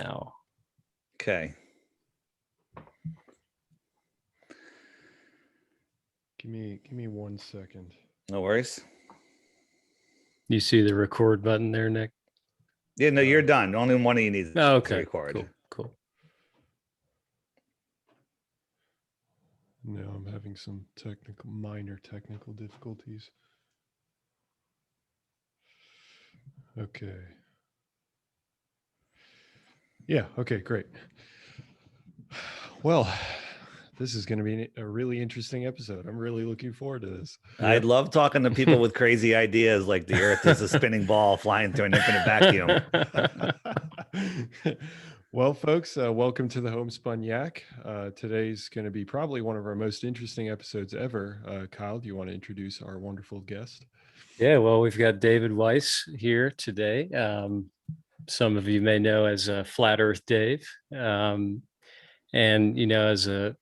now. Okay. Give me 1 second. No worries. You see the record button there, Nick? Yeah, no, you're done. Only one of you needs to record. Cool. No, I'm having some minor technical difficulties. Okay. Yeah, okay, great. Well, this is going to be a really interesting episode. I'm really looking forward to this. I love talking to people with crazy ideas like the Earth is a spinning ball flying through an infinite vacuum. Well, folks, welcome to the Homespun Yak. Today's going to be probably one of our most interesting episodes ever. Kyle, do you want to introduce our wonderful guest? Yeah, well, we've got David Weiss here today. Some of you may know as Flat Earth Dave. And, you know, as a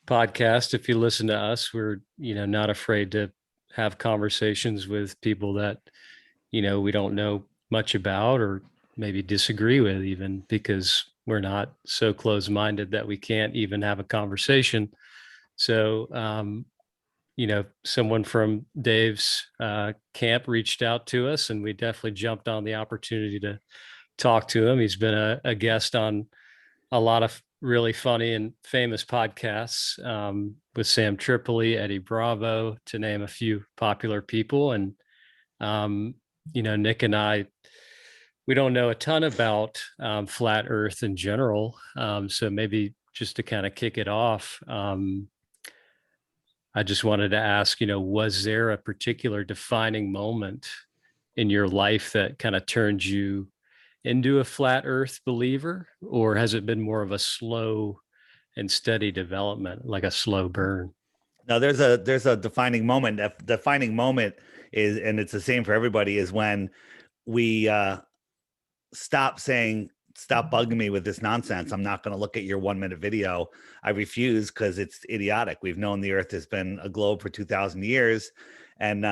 podcast, if you listen to us, we're, you know, not afraid to have conversations with people that, you know, we don't know much about or maybe disagree with even, because we're not so close-minded that we can't even have a conversation. So, you know, someone from Dave's camp reached out to us, and we definitely jumped on the opportunity to talk to him. He's been a guest on a lot of really funny and famous podcasts with Sam Tripoli, Eddie Bravo, to name a few popular people. And, you know, Nick and I, we don't know a ton about flat Earth in general. So maybe just to kind of kick it off, I just wanted to ask, you know, was there a particular defining moment in your life that kind of turned you into a flat Earth believer, or has it been more of a slow and steady development, like a slow burn? No, there's a defining moment. That defining moment is, and it's the same for everybody, is when we stop bugging me with this nonsense. I'm not going to look at your 1 minute video. I refuse, because it's idiotic. We've known the Earth has been a globe for 2,000 years, and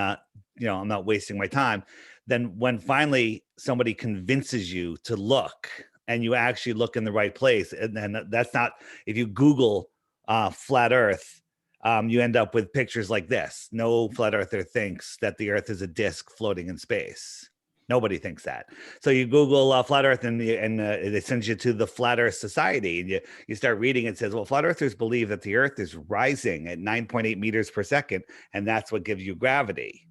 you know, I'm not wasting my time. Then when finally somebody convinces you to look, and you actually look in the right place, and then that's not, if you Google flat Earth, you end up with pictures like this. No flat earther thinks that the Earth is a disc floating in space. Nobody thinks that. So you Google flat Earth, and it sends you to the Flat Earth Society, and you start reading. It says, well, flat earthers believe that the Earth is rising at 9.8 meters per second, and that's what gives you gravity.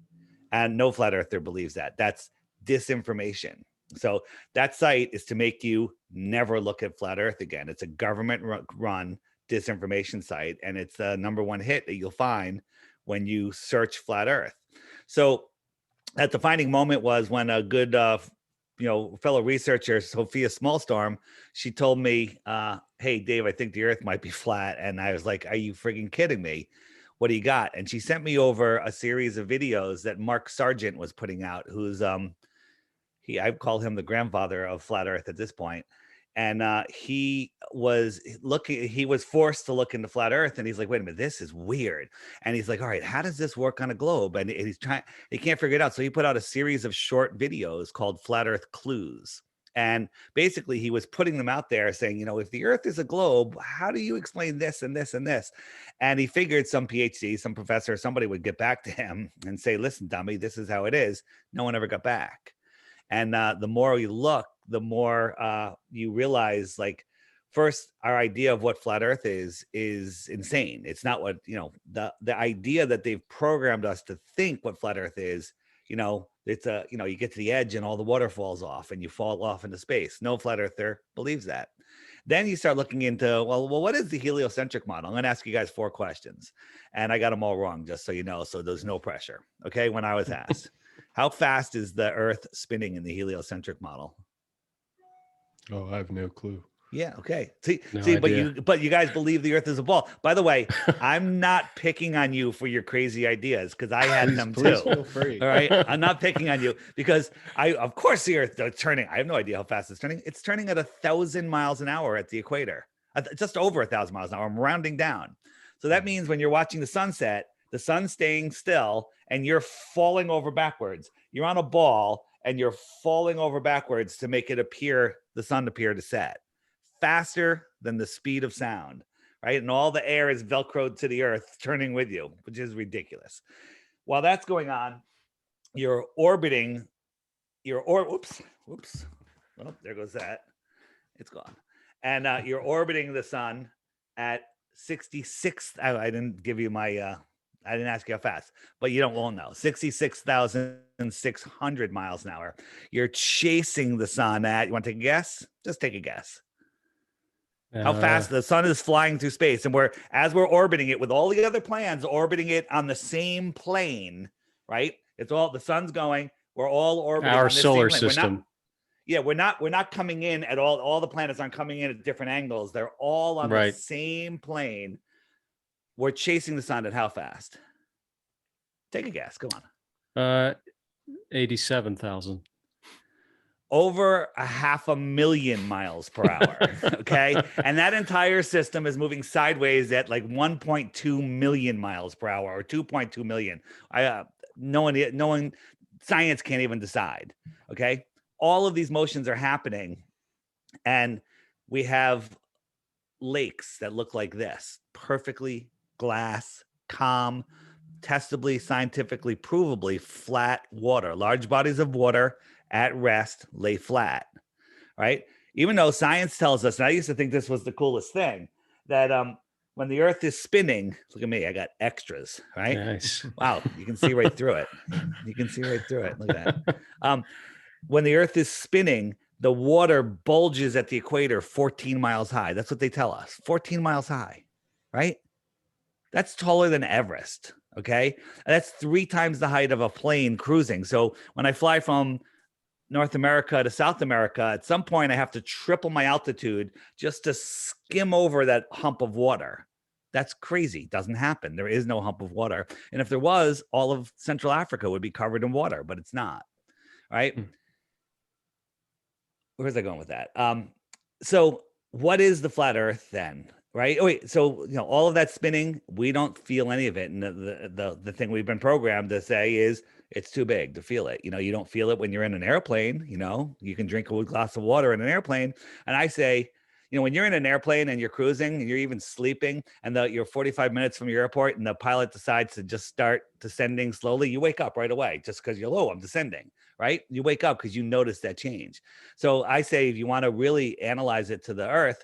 And no flat earther believes that. That's disinformation. So that site is to make you never look at flat Earth again. It's a government-run disinformation site, and it's the #1 hit that you'll find when you search flat Earth. So that defining moment was when a good you know, fellow researcher, Sophia Smallstorm, she told me, hey Dave, I think the Earth might be flat. And I was like, are you friggin' kidding me? What do you got? And she sent me over a series of videos that Mark Sargent was putting out, who's I call him the grandfather of flat Earth at this point. And he was forced to look into flat Earth, and he's like, wait a minute, this is weird. And he's like, all right, how does this work on a globe? And he can't figure it out. So he put out a series of short videos called Flat Earth Clues. And basically he was putting them out there saying, you know, if the Earth is a globe, how do you explain this and this and this? And he figured some PhD, some professor, somebody would get back to him and say, listen, dummy, this is how it is. No one ever got back. And the more you look, the more you realize, like, first, our idea of what flat Earth is insane. It's not what, you know, the idea that they've programmed us to think what flat Earth is, you know, it's a, you know, you get to the edge and all the water falls off and you fall off into space. No flat earther believes that. Then you start looking into, well, what is the heliocentric model? I'm going to ask you guys 4 questions, and I got them all wrong, just so you know, so there's no pressure. Okay. When I was asked, how fast is the Earth spinning in the heliocentric model? Oh, I have no clue. Yeah. Okay. See, idea. but you guys believe the Earth is a ball. By the way, I'm not picking on you for your crazy ideas, because I had them too. Please feel free. All right. I'm not picking on you, because of course the Earth is turning. I have no idea how fast it's turning. It's turning at 1,000 miles an hour at the equator, just over 1,000 miles an hour. I'm rounding down. So that means when you're watching the sunset, the sun's staying still and you're falling over backwards. You're on a ball and you're falling over backwards to make the sun appear to set faster than the speed of sound, right? And all the air is velcroed to the earth, turning with you, which is ridiculous. While that's going on, you're orbiting whoops. Oh, there goes that. It's gone. And you're orbiting the sun at 66. I didn't give you my I didn't ask you how fast, but you won't know. 66,600 miles an hour. You're chasing the sun at, you want to take a guess? Just take a guess. How fast the sun is flying through space. And as we're orbiting it with all the other planets, orbiting it on the same plane, right? The sun's going, we're all orbiting our on this solar same plane. system. We're not coming in at all. All the planets aren't coming in at different angles. They're all on the same plane. We're chasing the sun at how fast? Take a guess. Come on. 87,000. Over 500,000 miles per hour. Okay. And that entire system is moving sideways at like 1.2 million miles per hour or 2.2 million. No one, science can't even decide. Okay. All of these motions are happening, and we have lakes that look like this: perfectly glass, calm, testably, scientifically, provably flat water. Large bodies of water at rest lay flat, right? Even though science tells us, and I used to think this was the coolest thing, that when the earth is spinning, look at me, I got extras, right? Nice. Wow, you can see right through it. You can see right through it. Look at that. When the earth is spinning, the water bulges at the equator 14 miles high. That's what they tell us. 14 miles high, right? That's taller than Everest, okay? That's 3 times the height of a plane cruising. So when I fly from North America to South America, at some point I have to triple my altitude just to skim over that hump of water. That's crazy. Doesn't happen. There is no hump of water. And if there was, all of Central Africa would be covered in water, but it's not, right? Where's I going with that? So what is the flat earth then? Right. Oh, wait. So, all of that spinning, we don't feel any of it. And the thing we've been programmed to say is it's too big to feel it. You don't feel it when you're in an airplane. You can drink a glass of water in an airplane. And I say, when you're in an airplane and you're cruising and you're even sleeping and you're 45 minutes from your airport and the pilot decides to just start descending slowly, you wake up right away just because you're low. I'm descending. Right? You wake up because you notice that change. So I say, if you want to really analyze it to the earth,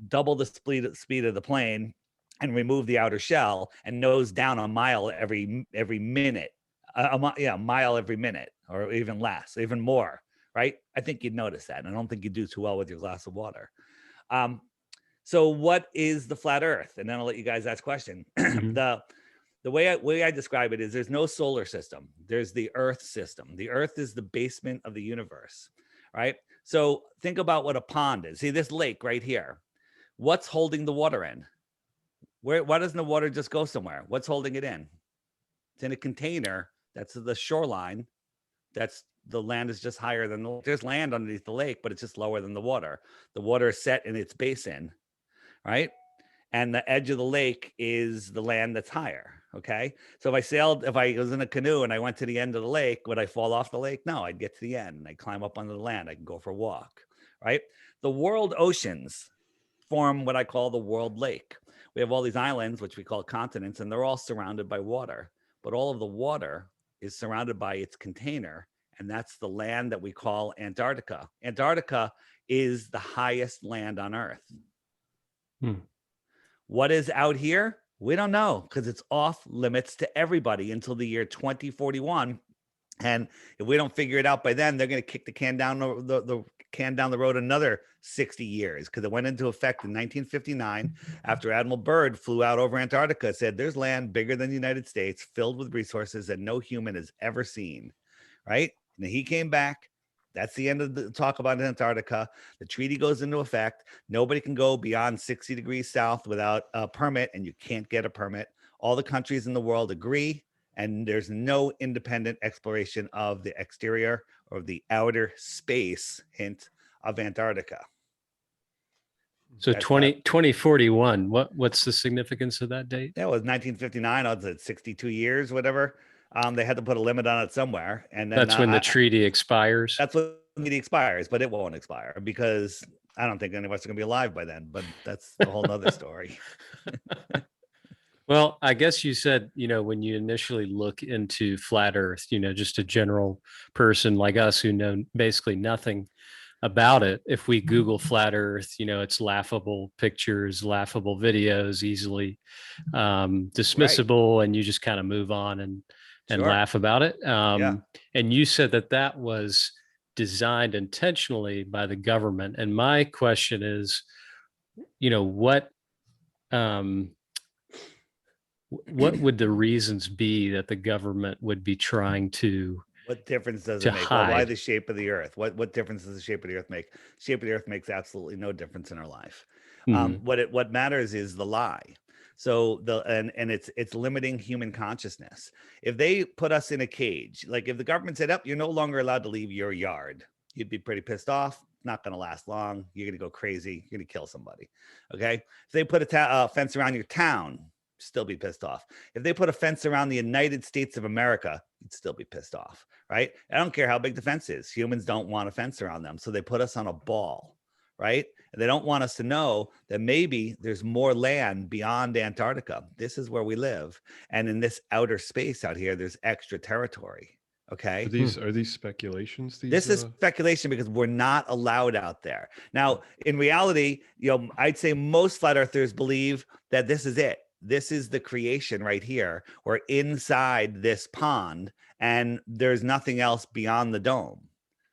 double the speed of the plane and remove the outer shell and nose down a mile every minute, a mile every minute, or even less, even more. Right? I think you'd notice that. And I don't think you'd do too well with your glass of water. So what is the flat earth? And then I'll let you guys ask question. The way I describe it is there's no solar system. There's the earth system. The earth is the basement of the universe, right? So think about what a pond is. See this lake right here. What's holding the water in? Why doesn't the water just go somewhere? What's holding it in? It's in a container. That's the shoreline. The land is just higher than there's land underneath the lake, but it's just lower than the water. The water is set in its basin, right? And the edge of the lake is the land that's higher. Okay. So if I was in a canoe and I went to the end of the lake, would I fall off the lake? No, I'd get to the end and I'd climb up onto the land. I can go for a walk, right? The world oceans form what I call the world lake. We have all these islands, which we call continents, and they're all surrounded by water, but all of the water is surrounded by its container. And that's the land that we call Antarctica. Antarctica is the highest land on Earth. What is out here? We don't know because it's off limits to everybody until the year 2041. And if we don't figure it out by then, they're going to kick the can down the road another 60 years because it went into effect in 1959 after Admiral Byrd flew out over Antarctica, said there's land bigger than the United States filled with resources that no human has ever seen. Right. And he came back. That's the end of the talk about Antarctica. The treaty goes into effect. Nobody can go beyond 60 degrees south without a permit, and you can't get a permit. All the countries in the world agree, and there's no independent exploration of the exterior or the outer space hint of Antarctica. So 2041, what's the significance of that date? That was 1959. I was at 62 years, whatever. They had to put a limit on it somewhere, and then That's when the treaty expires. that's when the treaty expires, but it won't expire because I don't think any of us are going to be alive by then. But that's a whole nother story. Well, I guess you said, when you initially look into flat Earth, just a general person like us who know basically nothing about it. If we Google flat Earth, it's laughable pictures, laughable videos, easily dismissible, and you just kind of move on and Sure. laugh about it. Yeah. And you said that was designed intentionally by the government. And my question is, what would the reasons be that the government would be trying to What difference does it make? hide? Why the shape of the Earth? What difference does the shape of the Earth make? Shape of the Earth makes absolutely no difference in our life. What matters is the lie. So it's limiting human consciousness. If they put us in a cage, like if the government said, "Up, you're no longer allowed to leave your yard," you'd be pretty pissed off. Not going to last long. You're going to go crazy. You're going to kill somebody. Okay. If they put a fence around your town, still be pissed off. If they put a fence around the United States of America, you'd still be pissed off, right? I don't care how big the fence is. Humans don't want a fence around them. So they put us on a ball, right? And they don't want us to know that maybe there's more land beyond Antarctica. This is where we live. And in this outer space out here, there's extra territory. Okay. Are these speculations? This is speculation because we're not allowed out there. Now, in reality, I'd say most flat earthers believe that this is it. This is the creation right here. We're inside this pond and there's nothing else beyond the dome.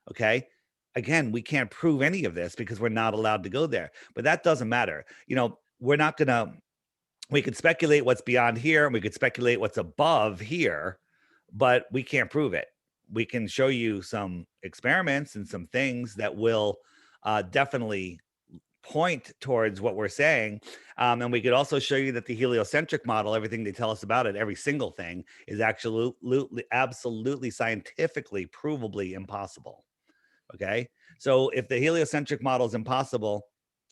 Okay. Again, we can't prove any of this because we're not allowed to go there, but that doesn't matter. We could speculate what's beyond here and we could speculate what's above here, but we can't prove it. We can show you some experiments and some things that will definitely point towards what we're saying. And we could also show you that the heliocentric model, everything they tell us about it, every single thing is absolutely scientifically provably impossible. Okay. So if the heliocentric model is impossible,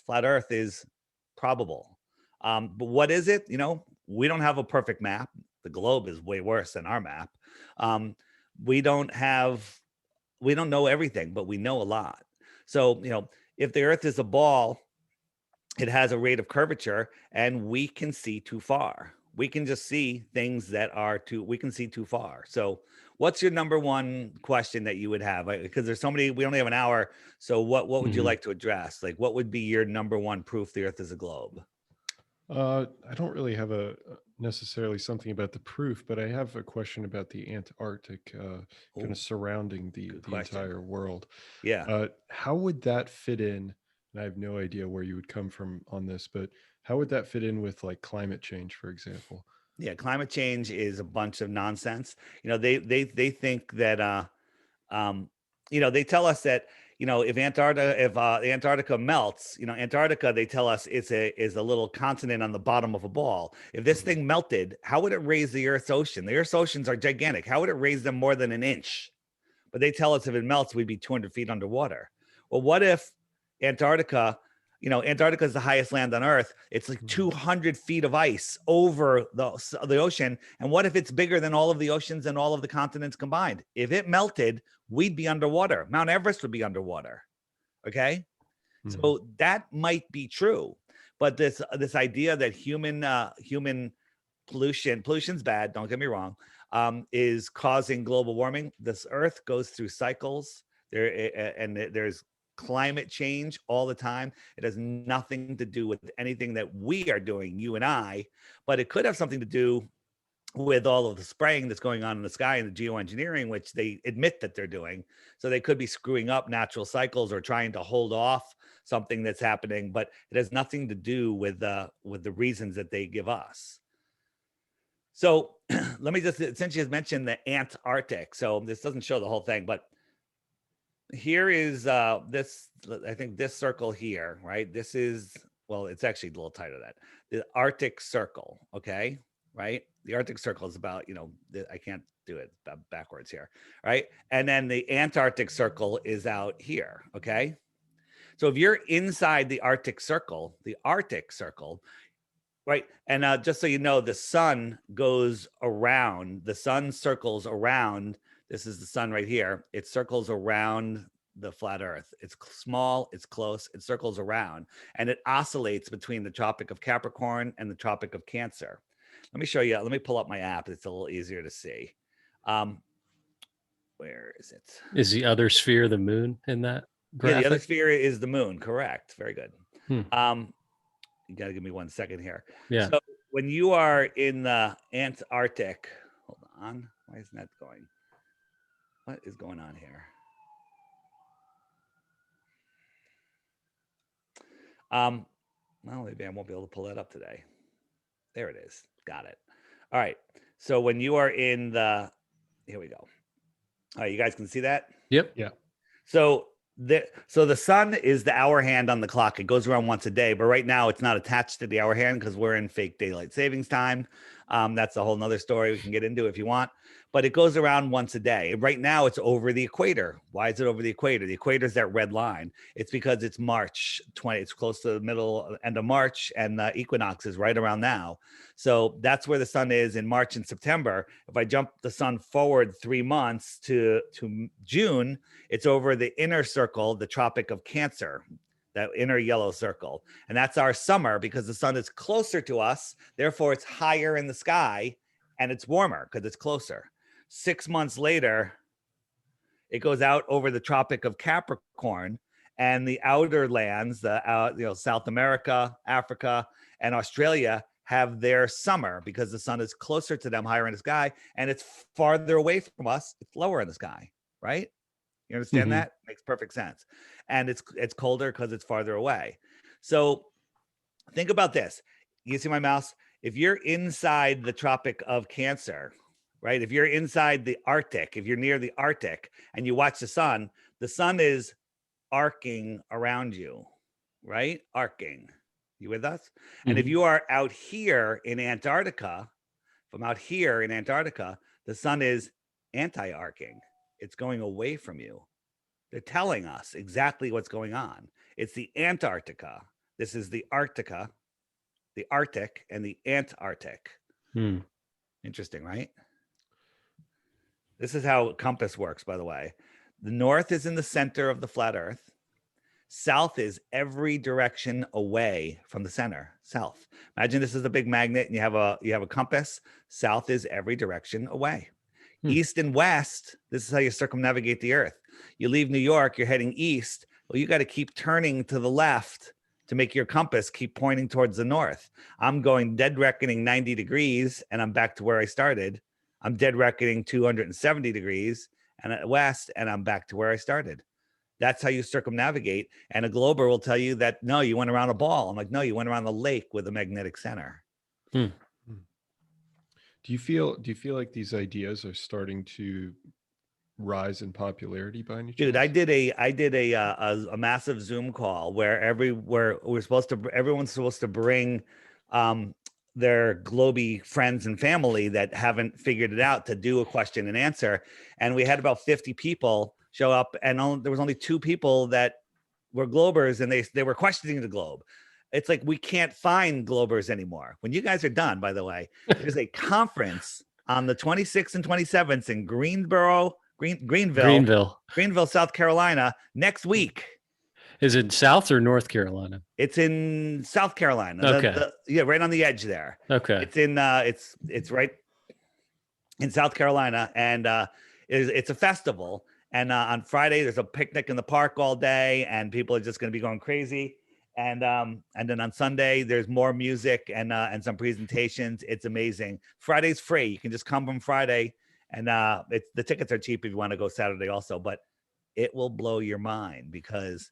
flat Earth is probable. But what is it? We don't have a perfect map. The globe is way worse than our map. We don't know everything, but we know a lot. So, if the Earth is a ball, it has a rate of curvature and we can see too far. We can just see things we can see too far. So what's your number one question that you would have? Because there's so many, we only have an hour. So what would you like to address? Like, what would be your number one proof the Earth is a globe? I don't really have necessarily something about the proof, but I have a question about the Antarctic, kind of surrounding the entire world. Yeah. How would that fit in? And I have no idea where you would come from on this, but how would that fit in with like climate change, for example? Yeah, climate change is a bunch of nonsense. They think that they tell us that if the Antarctica melts, Antarctica, they tell us is a little continent on the bottom of a ball. If this thing melted, how would it raise the Earth's ocean? The Earth's oceans are gigantic. How would it raise them more than an inch? But they tell us if it melts, we'd be 200 feet underwater. Well, what if Antarctica? Antarctica is the highest land on Earth. It's like 200 feet of ice over the ocean. And what if it's bigger than all of the oceans and all of the continents combined? If it melted, we'd be underwater. Mount Everest would be underwater. Okay. So that might be true. But this idea that human pollution's bad, don't get me wrong, is causing global warming. This Earth goes through cycles there's climate change all the time. It has nothing to do with anything that we are doing, you and I, but it could have something to do with all of the spraying that's going on in the sky and the geoengineering, which they admit that they're doing. So they could be screwing up natural cycles or trying to hold off something that's happening, but it has nothing to do with the reasons that they give us. So let me just, since you mentioned the Antarctic, so this doesn't show the whole thing, but here is this, I think this circle here, right? This is, well, it's actually a little tighter than that. The Arctic Circle, okay, right? The Arctic Circle is about, I can't do it backwards here, right? And then the Antarctic Circle is out here, okay? So if you're inside the Arctic Circle, Right. And just so you know, the sun goes around, the sun circles around. This is the sun right here. It circles around the flat earth. It's small, it's close, it circles around, and it oscillates between the Tropic of Capricorn and the Tropic of Cancer. Let me show you. Let me pull up my app. It's a little easier to see. Where is it? Is the other sphere the moon in that Yeah, graphic? the other sphere is the moon. Correct. Very good. Hmm. You got to give me 1 second here. Yeah. So when you are in the Antarctic, hold on. Why isn't that going? What is going on here? Well, maybe I won't be able to pull that up today. There it is. Got it. All right. So when you are in the, here we go. All right, you guys can see that? Yep. Yeah. So the sun is the hour hand on the clock. It goes around once a day, but right now it's not attached to the hour hand because we're in fake daylight savings time. That's a whole nother story we can get into if you want, but it goes around once a day. Right now it's over the equator. Why is it over the equator? The equator is that red line. It's because it's March 20. It's close to the middle end of March, and the equinox is right around now. So that's where the sun is in March and September. If I jump the sun forward 3 months to June, it's over the inner circle, the Tropic of Cancer, that inner yellow circle. And that's our summer because the sun is closer to us. Therefore, it's higher in the sky and it's warmer because it's closer. 6 months later, it goes out over the Tropic of Capricorn, and the outer lands, South America, Africa, and Australia have their summer because the sun is closer to them, higher in the sky, and it's farther away from us. It's lower in the sky, right? You understand that? Makes perfect sense. And it's colder because it's farther away. So think about this. You see my mouse? If you're inside the Tropic of Cancer, right? If you're inside the Arctic, if you're near the Arctic and you watch the sun is arcing around you, right? Arcing. You with us? And if you are out here in Antarctica, from out here in Antarctica, the sun is anti-arcing. It's going away from you. They're telling us exactly what's going on. It's the Antarctica. This is the Arctica, the Arctic, and the Antarctic. Interesting, right? This is how compass works, by the way. The north is in the center of the flat earth. South is every direction away from the center. South. Imagine this is a big magnet and you have a compass. South is every direction away. East and west, this is how you circumnavigate the earth. You leave New York, you're heading east. Well, you got to keep turning to the left to make your compass keep pointing towards the north. I'm going dead reckoning 90 degrees and I'm back to where I started. I'm dead reckoning 270 degrees and at west, and I'm back to where I started. That's how you circumnavigate. And a glober will tell you that, no, you went around a ball. I'm like, no, you went around the lake with a magnetic center. Do you feel like these ideas are starting to rise in popularity by any chance? Dude, I did a massive Zoom call where everyone's supposed to bring their globy friends and family that haven't figured it out to do a question and answer. And we had about 50 people show up, and there was only 2 people that were globers, and they were questioning the globe. It's like we can't find globers anymore. When you guys are done, by the way, there's a conference on the 26th and 27th in Greenville, South Carolina next week. Is it South or North Carolina? It's in South Carolina. Okay. Right on the edge there. Okay. It's in it's right in South Carolina, and it's a festival. And on Friday there's a picnic in the park all day, and people are just going to be going crazy. And then on Sunday there's more music and some presentations. It's amazing. Friday's free. You can just come from Friday, and the tickets are cheap if you want to go Saturday also. But it will blow your mind because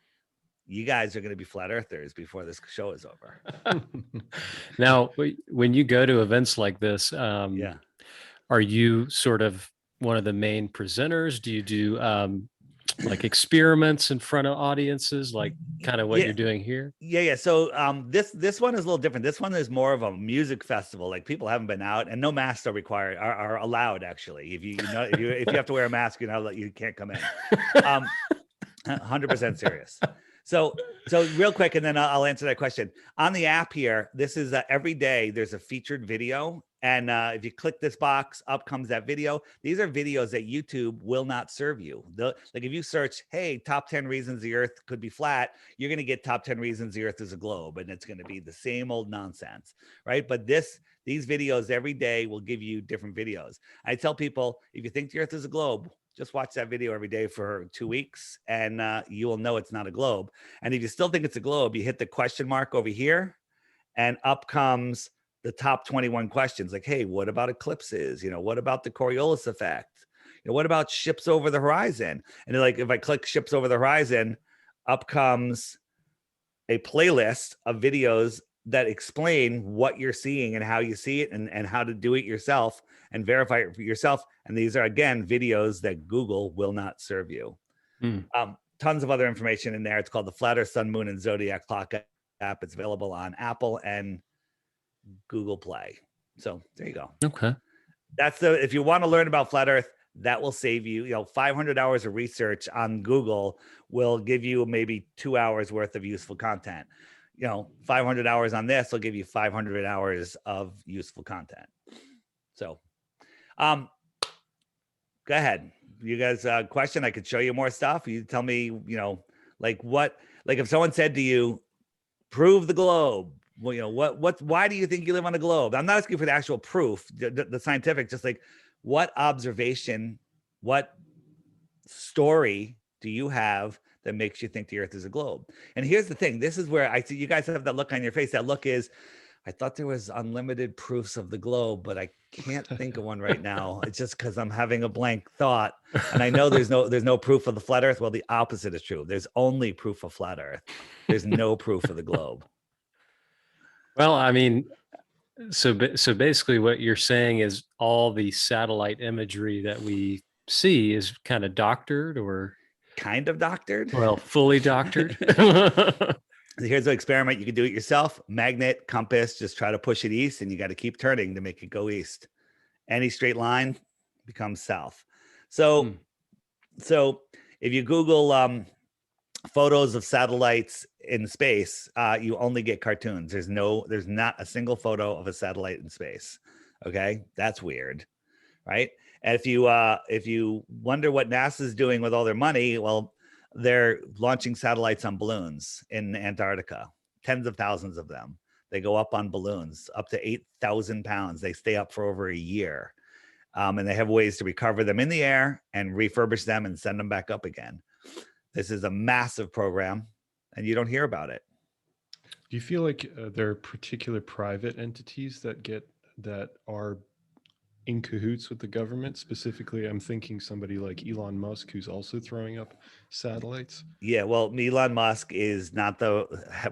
you guys are going to be flat earthers before this show is over. Now, when you go to events like this, are you sort of one of the main presenters? Do you do like experiments in front of audiences, like kind of what you're doing here? Yeah. So this one is a little different. This one is more of a music festival. Like, people haven't been out, and no masks are required, are allowed actually. If you have to wear a mask, you can't come in. 100% serious. So real quick, and then I'll answer that question. On the app here, this is every day there's a featured video. And if you click this box, up comes that video. These are videos that YouTube will not serve you. Like if you search, hey, top 10 reasons the earth could be flat, you're going to get top 10 reasons the earth is a globe. And it's going to be the same old nonsense, right? But these videos every day will give you different videos. I tell people, if you think the earth is a globe, just watch that video every day for 2 weeks and you will know it's not a globe. And if you still think it's a globe, you hit the question mark over here and up comes the top 21 questions. Like, hey, what about eclipses? What about the Coriolis effect? What about ships over the horizon? And like, if I click ships over the horizon, up comes a playlist of videos that explain what you're seeing and how you see it and how to do it yourself and verify it for yourself. And these are, again, videos that Google will not serve you. Tons of other information in there. It's called the Flat Earth, Sun, Moon, and Zodiac Clock app. It's available on Apple and Google Play. So there you go. Okay. If you want to learn about flat Earth, that will save you, 500 hours of research on Google will give you maybe 2 hours worth of useful content. 500 hours on this will give you 500 hours of useful content. So, go ahead. You guys, question, I could show you more stuff. You tell me, like if someone said to you, prove the globe, why do you think you live on a globe? I'm not asking for the actual proof, the scientific, just like what observation, what story do you have that makes you think the earth is a globe? And here's the thing. This is where I see you guys have that look on your face. That look is, I thought there was unlimited proofs of the globe, but I can't think of one right now. It's just because I'm having a blank thought. And I know there's no proof of the flat earth. Well, the opposite is true. There's only proof of flat earth. There's no proof of the globe. Well, I mean, so basically what you're saying is all the satellite imagery that we see is kind of doctored or kind of doctored. Well, fully doctored. Here's an experiment. You can do it yourself. Magnet, compass, just try to push it east and you got to keep turning to make it go east. Any straight line becomes south. So if you Google photos of satellites in space, you only get cartoons. There's not a single photo of a satellite in space. Okay. That's weird. Right. And if you wonder what NASA's doing with all their money, well, they're launching satellites on balloons in Antarctica, tens of thousands of them. They go up on balloons up to 8,000 pounds. They stay up for over a year. And they have ways to recover them in the air and refurbish them and send them back up again. This is a massive program and you don't hear about it. Do you feel like there are particular private entities that are in cahoots with the government? Specifically, I'm thinking somebody like Elon Musk, who's also throwing up satellites. Yeah, well, Elon Musk is not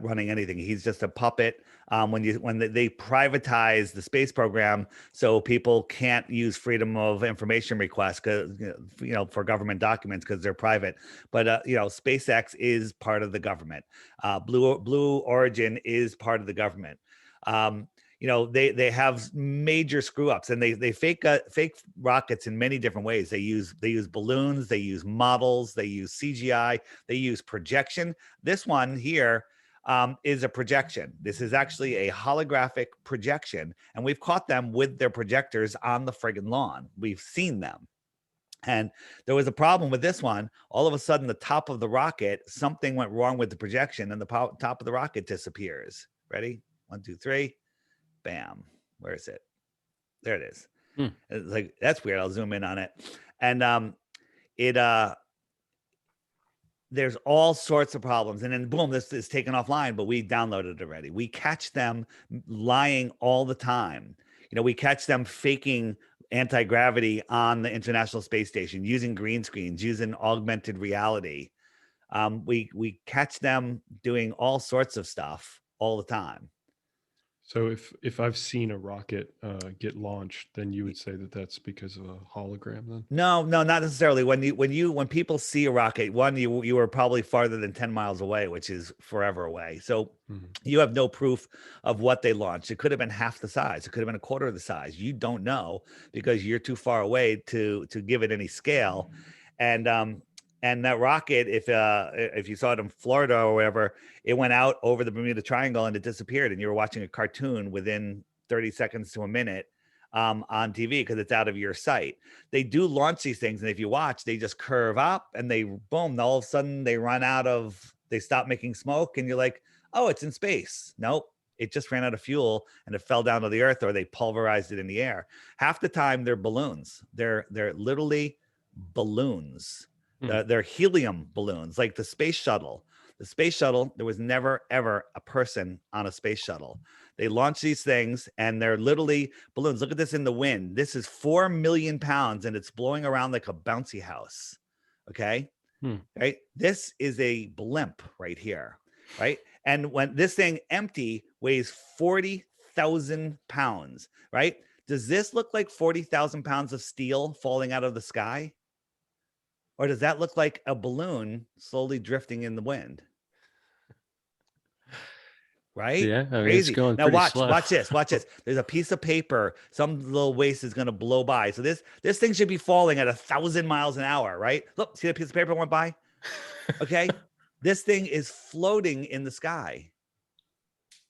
running anything. He's just a puppet. When they privatize the space program, so people can't use freedom of information requests for government documents because they're private. But SpaceX is part of the government. Blue Origin is part of the government. They have major screw ups and they fake rockets in many different ways. They use balloons, they use models, they use CGI, they use projection. This one here is a projection. This is actually a holographic projection, and we've caught them with their projectors on the friggin' lawn. We've seen them. And there was a problem with this one. All of a sudden, the top of the rocket, something went wrong with the projection, and the top of the rocket disappears. Ready? 1, 2, 3. Bam. Where is it? There it is. It's like, that's weird. I'll zoom in on it. And there's all sorts of problems. And then boom, this is taken offline, but we downloaded it already. We catch them lying all the time. We catch them faking anti-gravity on the International Space Station, using green screens, using augmented reality. We catch them doing all sorts of stuff all the time. So if I've seen a rocket get launched, then you would say that that's because of a hologram then? No, not necessarily. When people see a rocket, you were probably farther than 10 miles away, which is forever away. So you have no proof of what they launched. It could have been half the size. It could have been a quarter of the size. You don't know because you're too far away to give it any scale. And And that rocket, if you saw it in Florida or whatever, it went out over the Bermuda Triangle and it disappeared. And you were watching a cartoon within 30 seconds to a minute on TV because it's out of your sight. They do launch these things, and if you watch, they just curve up and they boom. All of a sudden, they stop making smoke, and you're like, oh, it's in space. Nope. It just ran out of fuel and it fell down to the earth, or they pulverized it in the air. Half the time they're balloons. They're literally balloons. They're helium balloons, like the space shuttle. The space shuttle, there was never, ever a person on a space shuttle. They launch these things and they're literally balloons. Look at this in the wind. This is 4 million pounds and it's blowing around like a bouncy house. Okay. Right. This is a blimp right here. Right. And when this thing empty weighs 40,000 pounds. Right. Does this look like 40,000 pounds of steel falling out of the sky? Or does that look like a balloon slowly drifting in the wind? Right? Yeah, I mean, Crazy. it's going Now pretty watch slow. this. There's a piece of paper. Some little waste is going to blow by. So this thing should be falling at 1,000 miles an hour, right? Look, see the piece of paper went by? Okay. This thing is floating in the sky.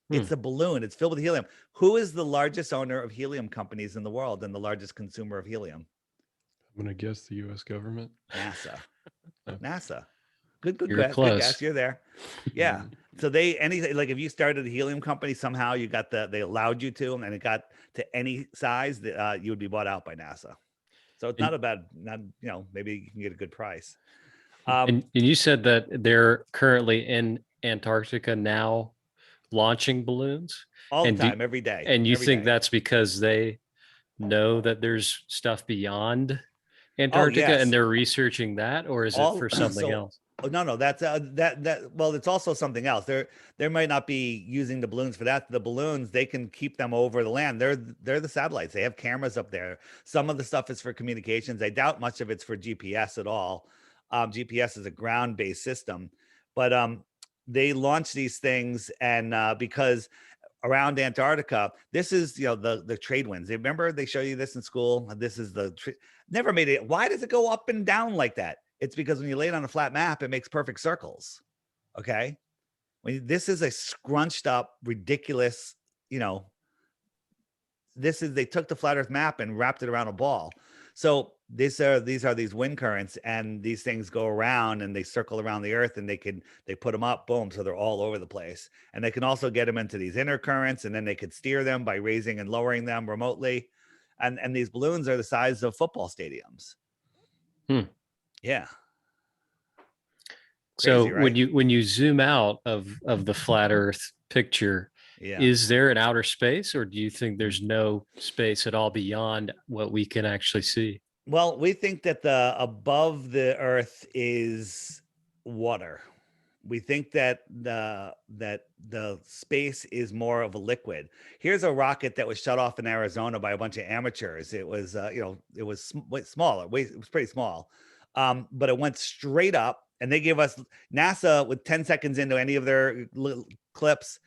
It's a balloon. It's filled with helium. Who is the largest owner of helium companies in the world and the largest consumer of helium? I'm going to guess the U.S. government. NASA. Oh. NASA. Good You're guess. close. Good guess. You're there. Yeah. So anything like if you started a helium company, somehow you got they allowed you to, and it got to any size that you would be bought out by NASA. So it's not a bad, maybe you can get a good price. And you said that they're currently in Antarctica now launching balloons all the time, every day. And you every think day. that's because they know that there's stuff beyond Antarctica yes. and they're researching that, or is it for something else? Oh, no, that's well, it's also something else. There might not be using the balloons for that. The balloons, they can keep them over the land. They're the satellites. They have cameras up there. Some of the stuff is for communications. I doubt much of it's for GPS at all. GPS is a ground-based system, but they launch these things, and because around Antarctica, this is the trade winds. Remember they show you this in school. This is never made it. Why does it go up and down like that? It's because when you lay it on a flat map, it makes perfect circles. Okay, this is a scrunched up, ridiculous. They took the flat Earth map and wrapped it around a ball. So these are these wind currents, and these things go around and they circle around the Earth, and they put them up, boom, so they're all over the place. And they can also get them into these inner currents, and then they could steer them by raising and lowering them remotely. And these balloons are the size of football stadiums. Yeah. Crazy, so right? when you zoom out of the flat Earth picture, is there an outer space, or do you think there's no space at all beyond what we can actually see? Well, we think that the above the Earth is water. We think that the space is more of a liquid. Here's a rocket that was shut off in Arizona by a bunch of amateurs. It was it was smaller. It was pretty small, but it went straight up. And they gave us NASA with 10 seconds into any of their clips.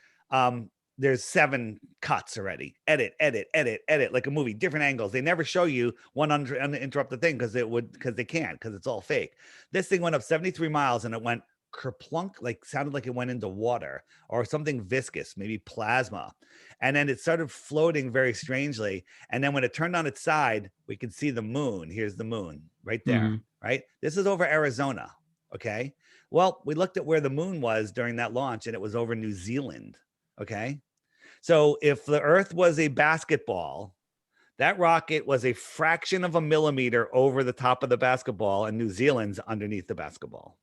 There's 7 cuts already. Edit, like a movie, different angles. They never show you one uninterrupted thing because they can't, because it's all fake. This thing went up 73 miles and it went kerplunk, like sounded like it went into water or something viscous, maybe plasma. And then it started floating very strangely. And then when it turned on its side, we could see the moon. Here's the moon right there, right? This is over Arizona. Okay. Well, we looked at where the moon was during that launch, and it was over New Zealand. Okay. So if the Earth was a basketball, that rocket was a fraction of a millimeter over the top of the basketball, and New Zealand's underneath the basketball.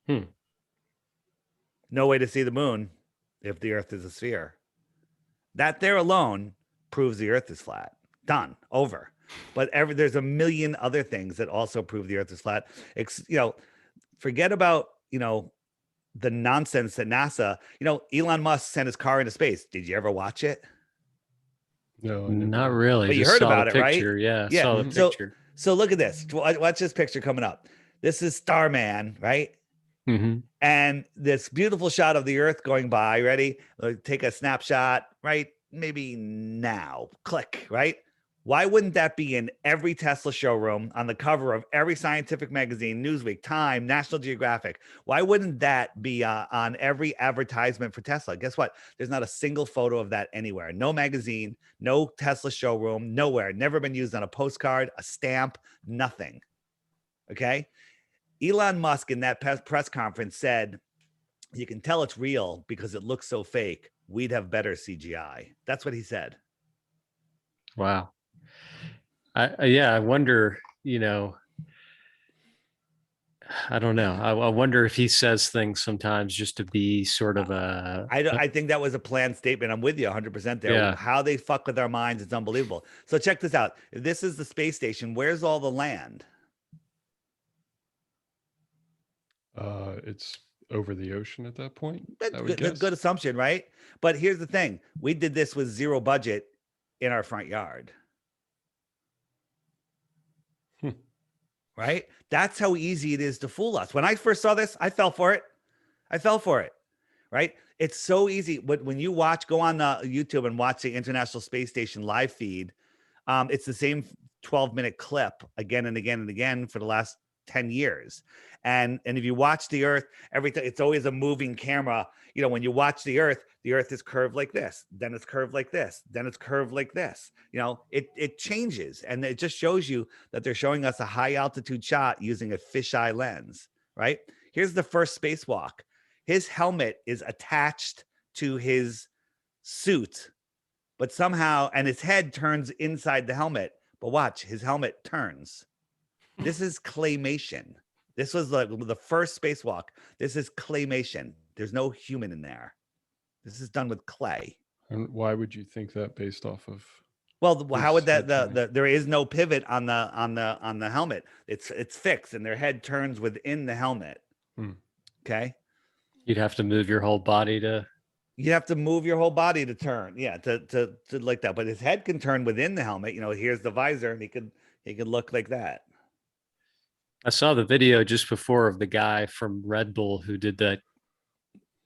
No way to see the moon if the Earth is a sphere. That there alone proves the Earth is flat. Done. Over. But there's a million other things that also prove the Earth is flat. Forget about, the nonsense that NASA, Elon Musk sent his car into space. Did you ever watch it? No, not really. But you heard about it, picture, right? Yeah. Saw the picture. So look at this. Watch this picture coming up. This is Starman, right? And this beautiful shot of the Earth going by. Ready? Take a snapshot, right? Maybe now. Click, right? Why wouldn't that be in every Tesla showroom, on the cover of every scientific magazine, Newsweek, Time, National Geographic? Why wouldn't that be on every advertisement for Tesla? Guess what? There's not a single photo of that anywhere. No magazine, no Tesla showroom, nowhere. Never been used on a postcard, a stamp, nothing. Okay. Elon Musk in that press conference said, you can tell it's real because it looks so fake. We'd have better CGI. That's what he said. Wow. Yeah, I wonder, I don't know. I wonder if he says things sometimes just to be sort of I think that was a planned statement. I'm with you 100% there. Yeah. How they fuck with our minds, it's unbelievable. So check this out. If this is the space station, where's all the land? It's over the ocean at that point. That's I would good, guess. good assumption, right? But here's the thing. We did this with zero budget in our front yard. Right? That's how easy it is to fool us. When I first saw this, I fell for it. Right? It's so easy. But when you go on YouTube and watch the International Space Station live feed, it's the same 12-minute clip again and again and again for the last 10 years. And if you watch the Earth, it's always a moving camera. When you watch the Earth is curved like this, then it's curved like this, then it's curved like this. It changes, and it just shows you that they're showing us a high altitude shot using a fisheye lens, right? Here's the first spacewalk. His helmet is attached to his suit, but somehow, and his head turns inside the helmet, but watch, his helmet turns. This is claymation. This was the first spacewalk. This is claymation. There's no human in there. This is done with clay. And why would you think that based off of? Well, how would that there is no pivot on the helmet. It's fixed, and their head turns within the helmet. Okay. You'd have to move your whole body to. You have to move your whole body to turn. Yeah, to like that. But his head can turn within the helmet. Here's the visor, and he could look like that. I saw the video just before of the guy from Red Bull who did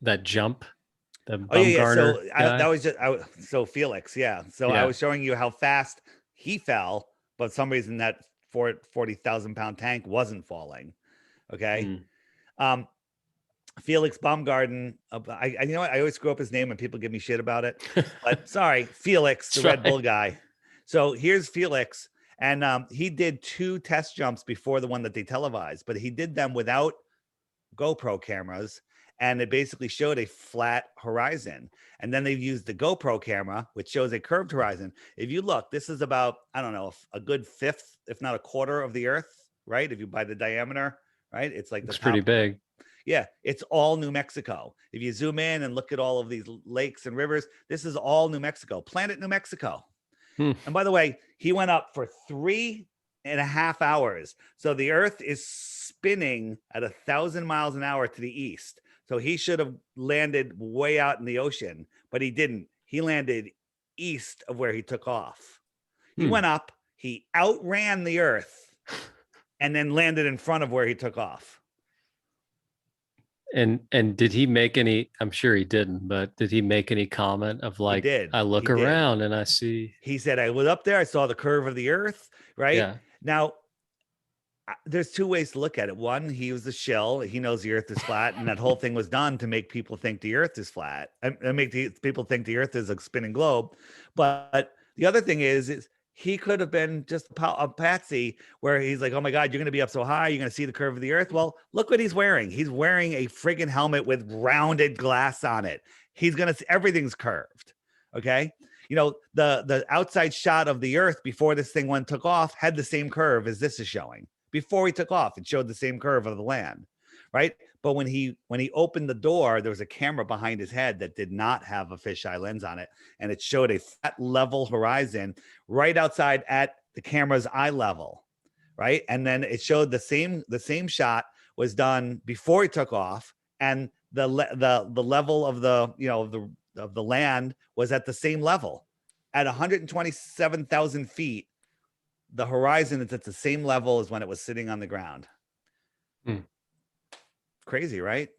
that jump. The Bumgarner guy. So Felix, yeah. So I was showing you how fast he fell, but for some reason that 40,000-pound tank wasn't falling. Okay. Felix Baumgarten. I you know what? I always screw up his name and people give me shit about it. But sorry, Felix, the Red Bull guy. So here's Felix. And he did 2 test jumps before the one that they televised, but he did them without GoPro cameras. And it basically showed a flat horizon. And then they used the GoPro camera, which shows a curved horizon. If you look, this is about, I don't know, a good fifth, if not a quarter of the Earth, right? If you by the diameter, right? It's like it's pretty big. Yeah, it's all New Mexico. If you zoom in and look at all of these lakes and rivers, this is all New Mexico, planet New Mexico. And by the way, he went up for 3.5 hours. So the Earth is spinning at 1,000 miles an hour to the east. So he should have landed way out in the ocean, but he didn't. He landed east of where he took off. He went up, he outran the Earth, and then landed in front of where he took off. And did he make any, I'm sure he didn't, but did he make any comment of like, I look around and I see? He said, I was up there, I saw the curve of the Earth, right? Yeah. Now, there's 2 ways to look at it. One, he was a shill. He knows the Earth is flat, and that whole thing was done to make people think the Earth is flat and make people think the Earth is a spinning globe. But the other thing is he could have been just a patsy where he's like, oh my God, you're going to be up so high. You're going to see the curve of the Earth. Well, look what he's wearing. He's wearing a friggin' helmet with rounded glass on it. He's going to see everything's curved. Okay. The outside shot of the Earth before this thing took off had the same curve as this is showing. Before he took off, it showed the same curve of the land, right? But when he opened the door, there was a camera behind his head that did not have a fisheye lens on it, and it showed a flat level horizon right outside at the camera's eye level, right? And then it showed the same shot was done before he took off, and the level of the land was at the same level, at 127,000 feet. The horizon is at the same level as when it was sitting on the ground. Crazy, right?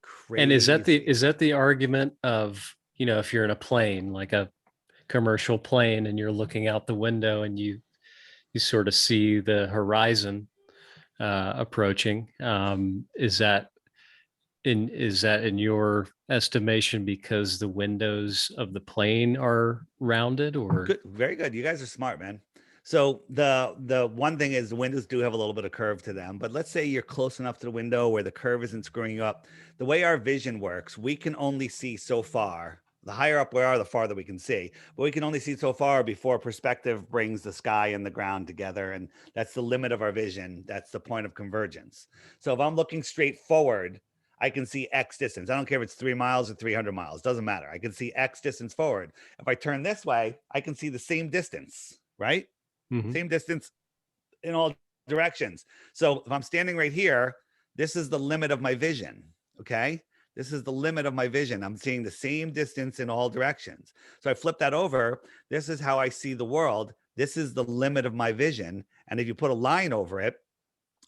Crazy. And is that the argument of, if you're in a plane, like commercial plane and you're looking out the window and you sort of see the horizon approaching. Is that in your estimation because the windows of the plane are rounded, or? Good, very good. You guys are smart, man. So the one thing is the windows do have a little bit of curve to them, but let's say you're close enough to the window where the curve isn't screwing you up. The way our vision works, we can only see so far. The higher up we are, the farther we can see, but we can only see so far before perspective brings the sky and the ground together, and that's the limit of our vision. That's the point of convergence. So if I'm looking straight forward, I can see X distance. I don't care if it's 3 miles or 300 miles, doesn't matter. I can see X distance forward. If I turn this way, I can see the same distance, right? Mhm. Same distance in all directions. So if I'm standing right here, this is the limit of my vision. Okay. This is the limit of my vision. I'm seeing the same distance in all directions. So I flip that over. This is how I see the world. This is the limit of my vision. And if you put a line over it,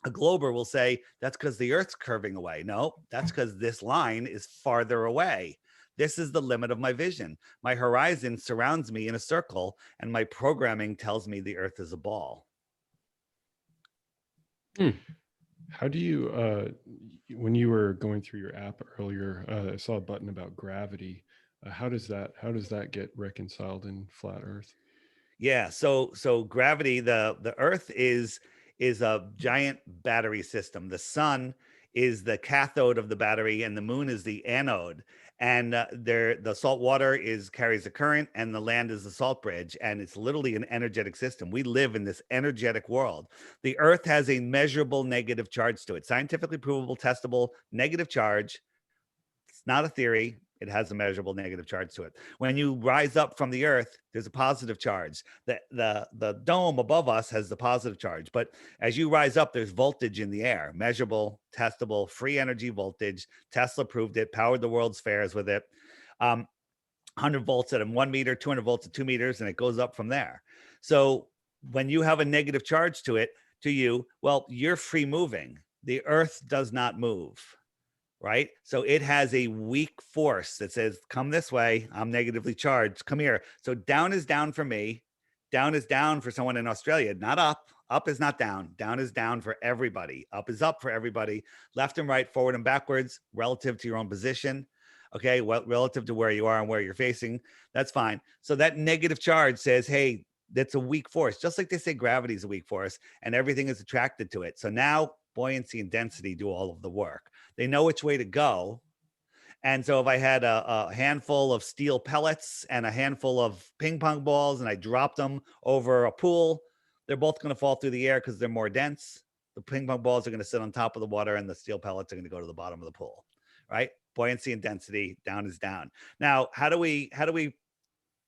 a glober will say that's because the earth's curving away. No, that's because this line is farther away. This is the limit of my vision. My horizon surrounds me in a circle, and my programming tells me the earth is a ball. How do you, when you were going through your app earlier, I saw a button about gravity. How does that get reconciled in flat Earth? Yeah, so gravity, the earth is a giant battery system. The sun is the cathode of the battery and the moon is the anode. And the salt water carries the current and the land is the salt bridge, and it's literally an energetic system. We live in this energetic world. The earth has a measurable negative charge to it. Scientifically provable, testable negative charge. It's not a theory. It has a measurable negative charge to it. When you rise up from the earth, there's a positive charge. The dome above us has the positive charge. But as you rise up, there's voltage in the air, measurable, testable, free energy voltage. Tesla proved it, powered the world's fairs with it. 100 volts at 1 meter, 200 volts at 2 meters, and it goes up from there. So when you have a negative charge to you, well, you're free moving. The earth does not move. Right. So it has a weak force that says, come this way. I'm negatively charged. Come here. So down is down for me. Down is down for someone in Australia, not up. Up is not down. Down is down for everybody. Up is up for everybody. Left and right, forward and backwards, relative to your own position. Okay. Well, relative to where you are and where you're facing. That's fine. So that negative charge says, hey, that's a weak force. Just like they say gravity is a weak force and everything is attracted to it. So now buoyancy and density do all of the work. They know which way to go. And so if I had a handful of steel pellets and a handful of ping pong balls and I dropped them over a pool, they're both going to fall through the air because they're more dense. The ping pong balls are going to sit on top of the water and the steel pellets are going to go to the bottom of the pool, right? Buoyancy and density, down is down. Now, how do we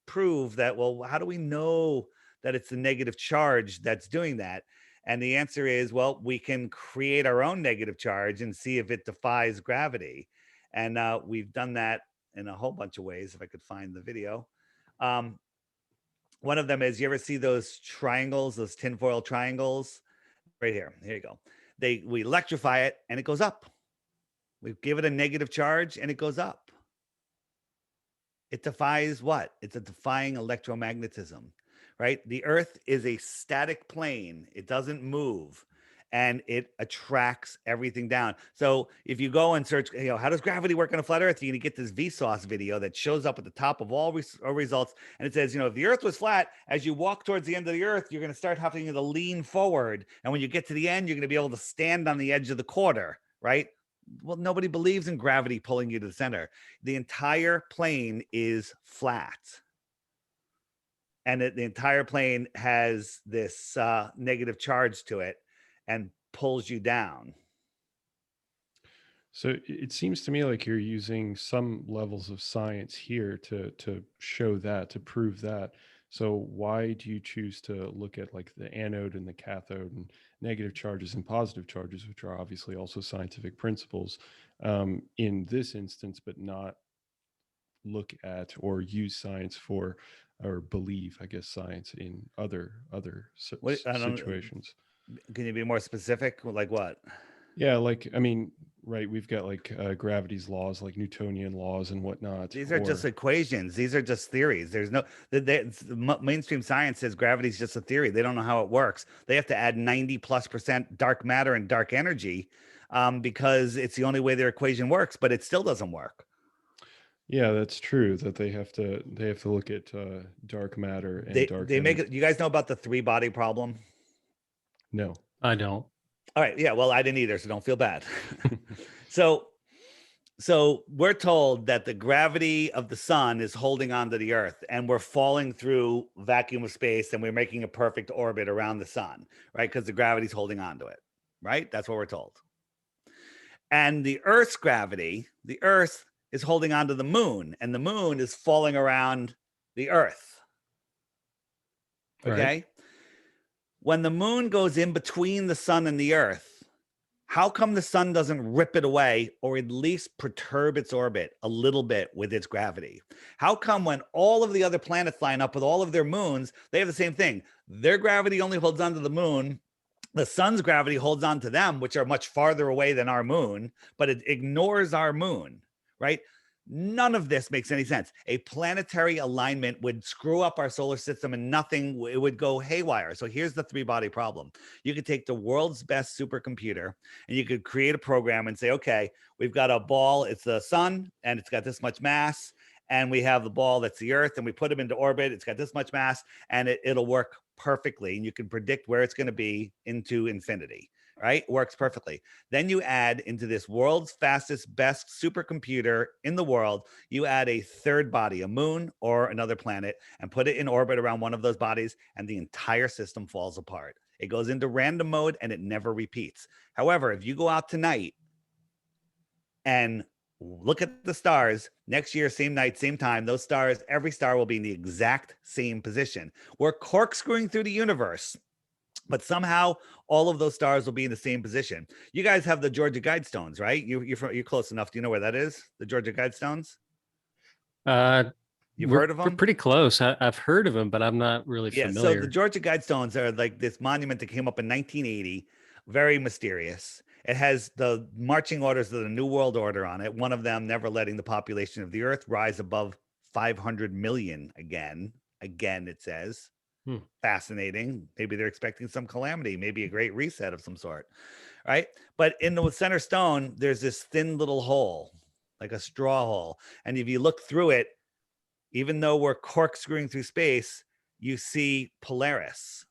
prove that? Well, how do we know that it's the negative charge that's doing that? And the answer is, well, we can create our own negative charge and see if it defies gravity. And we've done that in a whole bunch of ways. If I could find the video. One of them is, you ever see those triangles, those tinfoil triangles? Right here. Here you go. We electrify it and it goes up. We give it a negative charge and it goes up. It defies what? It's a defying electromagnetism, right? The earth is a static plane. It doesn't move and it attracts everything down. So if you go and search, how does gravity work on a flat earth? You're going to get this Vsauce video that shows up at the top of all results. And it says, if the earth was flat, as you walk towards the end of the earth, you're going to start having to lean forward. And when you get to the end, you're going to be able to stand on the edge of the quarter, right? Well, nobody believes in gravity pulling you to the center. The entire plane is flat. And the entire plane has this negative charge to it and pulls you down. So it seems to me like you're using some levels of science here to show that, to prove that. So why do you choose to look at like the anode and the cathode and negative charges and positive charges, which are obviously also scientific principles, in this instance, but not look at or use science for, or believe, I guess, science in other What, I don't, situations? can you be more specific? Like what? Yeah, like I mean, right, we've got like gravity's laws, like Newtonian laws and whatnot. These are just equations. These are just theories. There's no mainstream science says gravity is just a theory. They don't know how it works. They have to add 90+% dark matter and dark energy because it's the only way their equation works, but it still doesn't work. Yeah, that's true that they have to look at dark matter and dark They make energy. it. You guys know about the 3-body problem? No. I don't. All right. Yeah. Well, I didn't either, so don't feel bad. so we're told that the gravity of the sun is holding onto the earth, and we're falling through vacuum of space, and we're making a perfect orbit around the sun, right? Because the gravity's holding onto it, right? That's what we're told. And the earth's gravity, the earth is holding onto the moon, and the moon is falling around the earth. Okay. Right. When the moon goes in between the sun and the earth, how come the sun doesn't rip it away or at least perturb its orbit a little bit with its gravity? How come when all of the other planets line up with all of their moons, they have the same thing? Their gravity only holds onto the moon. The sun's gravity holds on to them, which are much farther away than our moon, but it ignores our moon, right? None of this makes any sense. A planetary alignment would screw up our solar system and nothing, it would go haywire. So here's the 3-body problem. You could take the world's best supercomputer and you could create a program and say, okay, we've got a ball, it's the sun, and it's got this much mass. And we have the ball that's the earth, and we put them into orbit. It's got this much mass, and it'll work perfectly. And you can predict where it's going to be into infinity. Right? Works perfectly. Then you add into this world's fastest, best supercomputer in the world, you add a 3rd body, a moon or another planet, and put it in orbit around one of those bodies, and the entire system falls apart. It goes into random mode and it never repeats. However, if you go out tonight and look at the stars next year, same night, same time, those stars, every star will be in the exact same position. We're corkscrewing through the universe, but somehow all of those stars will be in the same position. You guys have the Georgia Guidestones, right? You're close enough. Do you know where that is? The Georgia Guidestones? You've heard of We're them? pretty close. I've heard of them, but I'm not really Yeah. familiar. So the Georgia Guidestones are like this monument that came up in 1980, very mysterious. It has the marching orders of the New World Order on it. One of them never letting the population of the earth rise above 500 million again. Again, it says. Fascinating. Maybe they're expecting some calamity, maybe a great reset of some sort, right? But in the center stone, there's this thin little hole, like a straw hole. And if you look through it, even though we're corkscrewing through space, you see Polaris.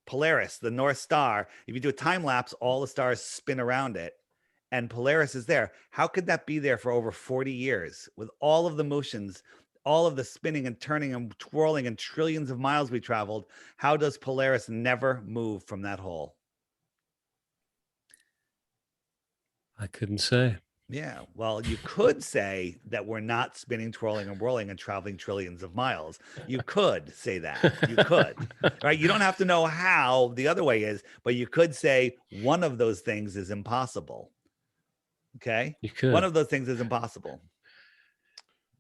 Polaris, the North Star. If you do a time lapse, all the stars spin around it, and Polaris is there. How could that be there for over 40 years with all of the motions, all of the spinning and turning and twirling and trillions of miles we traveled? How does Polaris never move from that hole? I couldn't say. Yeah, well, you could say that we're not spinning, twirling, and whirling and traveling trillions of miles. You could say that. You could, right? You don't have to know how the other way is, but you could say one of those things is impossible. Okay? You could. One of those things is impossible.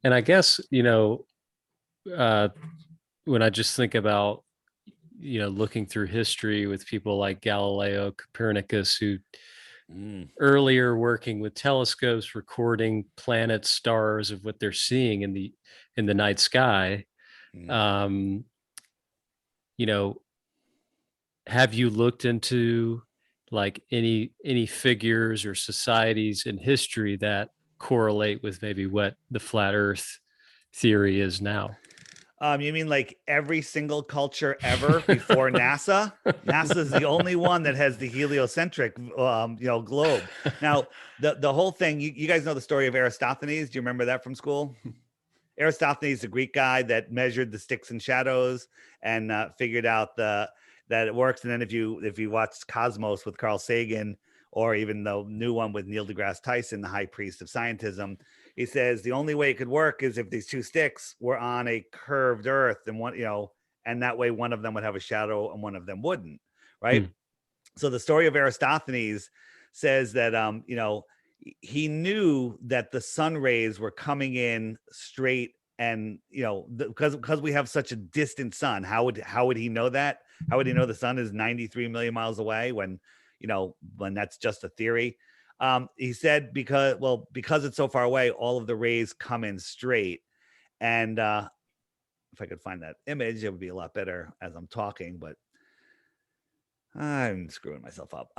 And I guess, when I just think about, looking through history with people like Galileo, Copernicus, who earlier working with telescopes, recording planets, stars of what they're seeing in the night sky. Have you looked into like any figures or societies in history that correlate with maybe what the flat Earth theory is now? You mean like every single culture ever before NASA? NASA is the only one that has the heliocentric, globe. Now, the whole thing, you guys know the story of Aristophanes. Do you remember that from school? Aristophanes, the Greek guy that measured the sticks and shadows and figured out that it works. And then if you watch Cosmos with Carl Sagan, or even the new one with Neil deGrasse Tyson, the high priest of scientism, he says the only way it could work is if these two sticks were on a curved earth, and one, and that way one of them would have a shadow and one of them wouldn't, right? So the story of Aristophanes says that he knew that the sun rays were coming in straight, and because we have such a distant sun, how would he know that? How would he know the sun is 93 million miles away when when that's just a theory. He said because it's so far away, all of the rays come in straight. And if I could find that image, it would be a lot better as I'm talking, but I'm screwing myself up.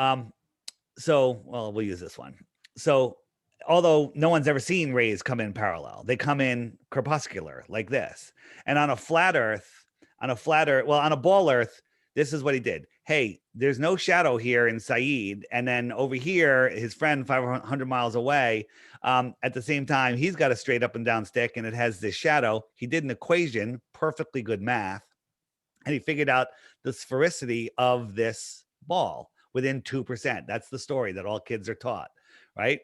We'll use this one. So although no one's ever seen rays come in parallel, they come in crepuscular like this. And on a ball Earth, this is what he did. Hey, there's no shadow here in Said. And then over here, his friend 500 miles away, at the same time, he's got a straight up and down stick and it has this shadow. He did an equation, perfectly good math, and he figured out the sphericity of this ball within 2%. That's the story that all kids are taught, right?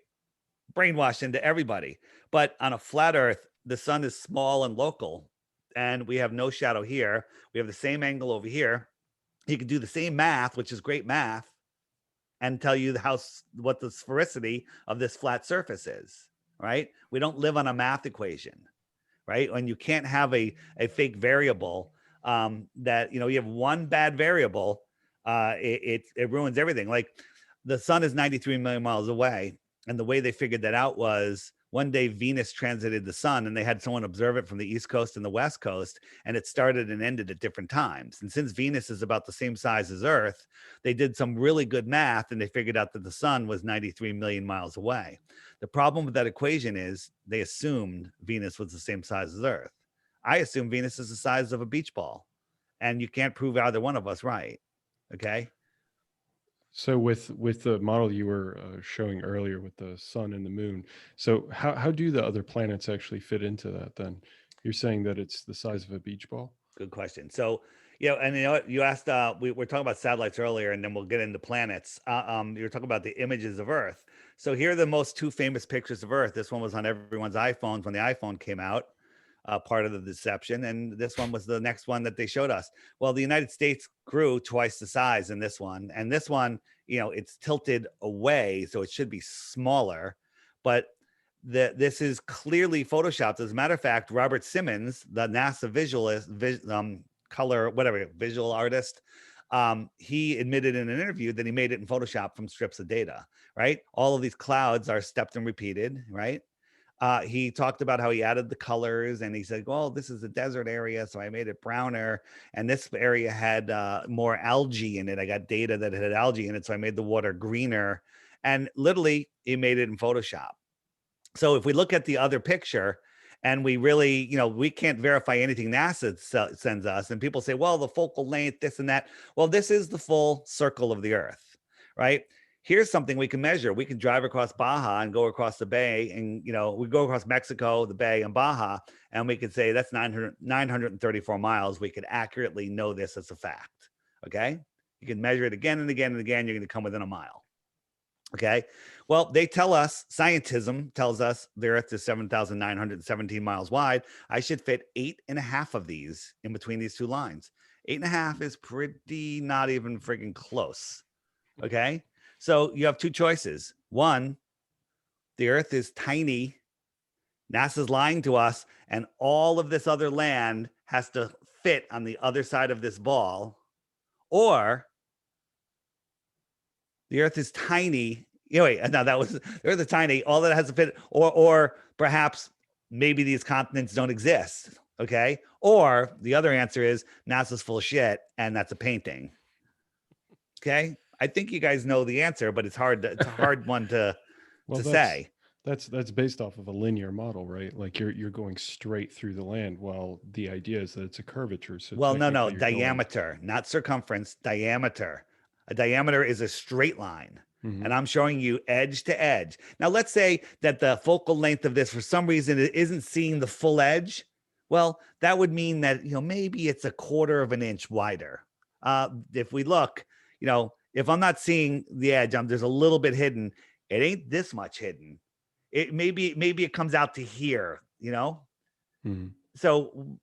Brainwashed into everybody. But on a flat Earth, the sun is small and local, and we have no shadow here. We have the same angle over here. He could do the same math, which is great math, and tell you what the sphericity of this flat surface is, right? We don't live on a math equation, right? And you can't have a fake variable that, you have one bad variable, it ruins everything. Like the sun is 93 million miles away. And the way they figured that out was one day Venus transited the sun and they had someone observe it from the East Coast and the West Coast, and it started and ended at different times. And since Venus is about the same size as Earth, they did some really good math and they figured out that the sun was 93 million miles away. The problem with that equation is they assumed Venus was the same size as Earth. I assume Venus is the size of a beach ball, and you can't prove either one of us right. Okay. So with the model you were showing earlier with the sun and the moon, so how do the other planets actually fit into that then? You're saying that it's the size of a beach ball? Good question. So, and what you asked, we were talking about satellites earlier, and then we'll get into planets. You were talking about the images of Earth. So here are the two famous pictures of Earth. This one was on everyone's iPhones when the iPhone came out, part of the deception. And this one was the next one that they showed us. Well, the United States grew twice the size in this one. And this one, it's tilted away, so it should be smaller. But this is clearly photoshopped. As a matter of fact, Robert Simmons, the NASA visual artist, he admitted in an interview that he made it in Photoshop from strips of data, right? All of these clouds are stepped and repeated, right? He talked about how he added the colors, and he said, well, this is a desert area, so I made it browner. And this area had more algae in it. I got data that had algae in it, so I made the water greener. And literally, he made it in Photoshop. So if we look at the other picture, and we really, we can't verify anything NASA sends us, and people say, well, the focal length, this and that. Well, this is the full circle of the Earth, right? Here's something we can measure. We can drive across Baja and go across the bay, and we go across Mexico, the bay, and Baja, and we could say that's 934 miles. We could accurately know this as a fact. Okay, you can measure it again and again and again. You're going to come within a mile. Okay, well, they tell us, scientism tells us the Earth is 7,917 miles wide. I should fit 8.5 of these in between these two lines. 8.5 is pretty not even freaking close. Okay. So you have two choices. One, the Earth is tiny. NASA's lying to us, and all of this other land has to fit on the other side of this ball. Or the Earth is tiny. The Earth is tiny. All that has to fit. Or perhaps maybe these continents don't exist. Okay. Or the other answer is NASA's full of shit, and that's a painting. Okay. I think you guys know the answer, but it's a hard one to say. That's based off of a linear model, right? Like you're going straight through the land, while the idea is that it's a curvature. So no, diameter, not circumference, diameter. A diameter is a straight line. Mm-hmm. And I'm showing you edge to edge. Now, let's say that the focal length of this, for some reason, it isn't seeing the full edge. Well, that would mean that, maybe it's a 1/4 of an inch wider. If we look, if I'm not seeing the edge, there's a little bit hidden. It ain't this much hidden. It maybe it comes out to here, Mm-hmm. So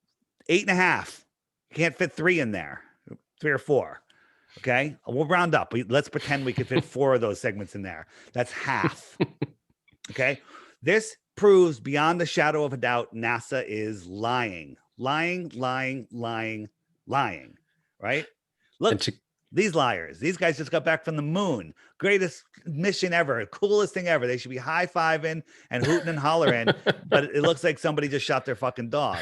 8.5. You can't fit 3 in there, 3 or 4. Okay, we'll round up. Let's pretend we could fit 4 of those segments in there. That's half. Okay, this proves beyond a shadow of a doubt NASA is lying. Right? Look. These liars. These guys just got back from the moon. Greatest mission ever. Coolest thing ever. They should be high-fiving and hooting and hollering, but it looks like somebody just shot their fucking dog.